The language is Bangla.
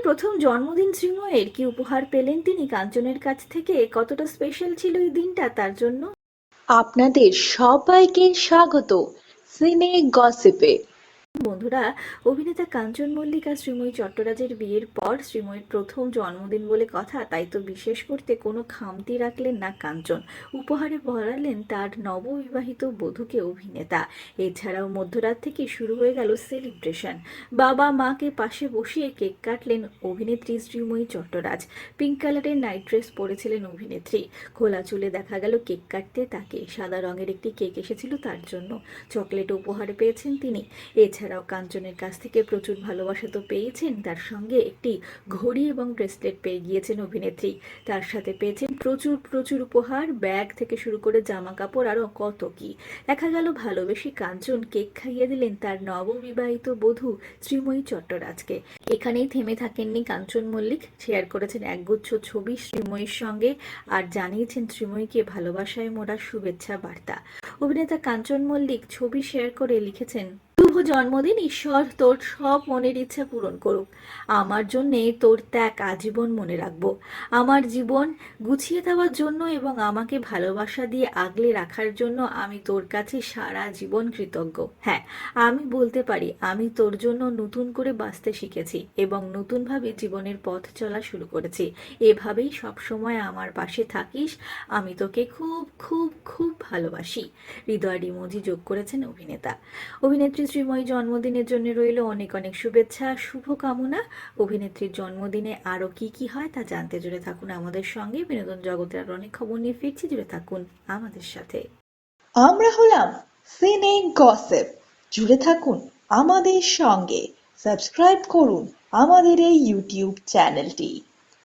প্রথম জন্মদিন শ্রীময়ের, কি উপহার পেলেন তিনি কাঞ্চনের কাছ থেকে, কতটা স্পেশাল ছিল এই দিনটা তার জন্য? আপনাদের সবাইকে স্বাগত সিনে গসিপে। বন্ধুরা, অভিনেতা কাঞ্চন মল্লিক আর শ্রীময়ী চট্টরাজের বিয়ের পর শ্রীময়ীর প্রথম জন্মদিন বলে কথা, তাই তো বিশেষ করতে কোনো খামতি রাখলেন না কাঞ্চন। উপহারে ভরালেন তার নববিবাহিত বধূকে অভিনেতা। এছাড়াও মধ্যরাত থেকে শুরু হয়ে গেল সেলিব্রেশন। বাবা মাকে পাশে বসিয়ে কেক কাটলেন অভিনেত্রী শ্রীময়ী চট্টরাজ। পিঙ্ক কালারের নাইট ড্রেস পরেছিলেন অভিনেত্রী। খোলা চুলে দেখা গেল কেক কাটতে তাকে। সাদা রঙের একটি কেক এসেছিল তার জন্য। চকলেট উপহারে পেয়েছেন তিনি। এছাড়াও কাঞ্চনের কাছ থেকে প্রচুর ভালোবাসা তো পেয়েছেন, তার সঙ্গে একটি ঘড়ি এবং ব্রেসলেট পেয়ে গিয়েছেন অভিনেত্রী। তার সাথে পেয়েছেন প্রচুর প্রচুর উপহার, ব্যাগ থেকে শুরু করে জামা কাপড়, আরও কত কি। দেখা গেল ভালোবেসে কাঞ্চন কেক খাইয়ে দিলেন তার নববিবাহিত বধূ শ্রীময়ী চট্টরাজকে। এখানেই থেমে থাকেননি কাঞ্চন মল্লিক, শেয়ার করেছেন একগুচ্ছ ছবি শ্রীময়ীর সঙ্গে আর জানিয়েছেন শ্রীময়ীকে ভালোবাসায় মোড়া শুভেচ্ছা বার্তা। অভিনেতা কাঞ্চন মল্লিক ছবি শেয়ার করে লিখেছেন, শুভ জন্মদিন, ঈশ্বর তোর সব মনের ইচ্ছা পূরণ করুক। আমার জন্যে তোর ত্যাগ আজীবন মনে রাখবো। আমার জীবন গুছিয়ে দেওয়ার জন্য এবং আমাকে ভালোবাসা দিয়ে আগলে রাখার জন্য আমি তোর কাছে সারা জীবন কৃতজ্ঞ। হ্যাঁ, আমি বলতে পারি আমি তোর জন্য নতুন করে বাঁচতে শিখেছি এবং নতুনভাবে জীবনের পথ চলা শুরু করেছি। এভাবেই সবসময় আমার পাশে থাকিস। আমি তোকে খুব খুব খুব ভালোবাসি। হৃদয় ইমোজি যোগ করেছেন অভিনেতা। অভিনেত্রী শ্রীময়ী জন্মদিনের জন্য রইল অনেক অনেক শুভেচ্ছা, শুভকামনা। অভিনেত্রীর জন্মদিনে আরও কি কি হয় তা জানতে জুড়ে থাকুন আমাদের সঙ্গে। বিনোদন জগতের আরও অনেক খবর নিয়ে ফিরছি, জুড়ে থাকুন আমাদের সাথে। আমরা হলাম সিনে গসিপ, জুড়ে থাকুন আমাদের সঙ্গে। সাবস্ক্রাইব করুন আমাদের এই ইউটিউব চ্যানেলটি।